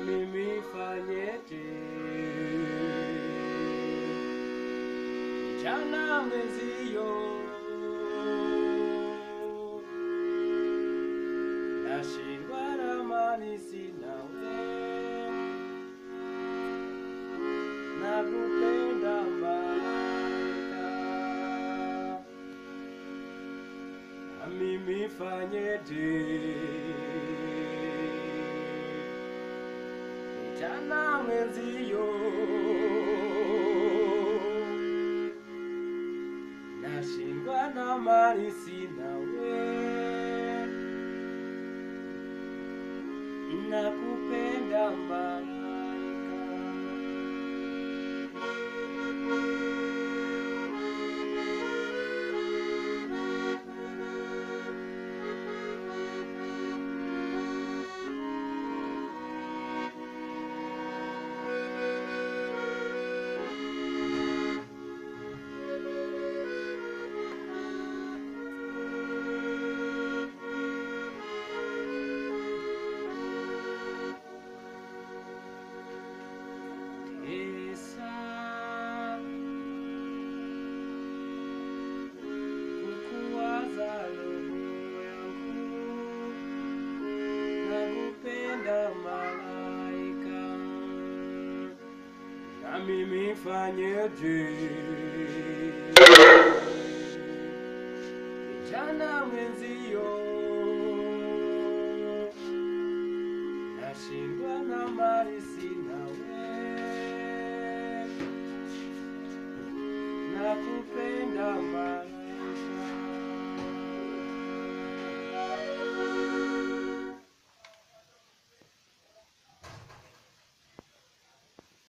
mimi fanyeje? Jana mwenzio nashindwa na mali sina wewe, nakupenda malaika, na mimi fanyeje? Jana mwenzio nashindwa na mali sina wewe, nakupenda malaika. Malaika, na mimi fanyeje? Jana mwenzio nashindwa na mali sina wewe, nakupenda malaika.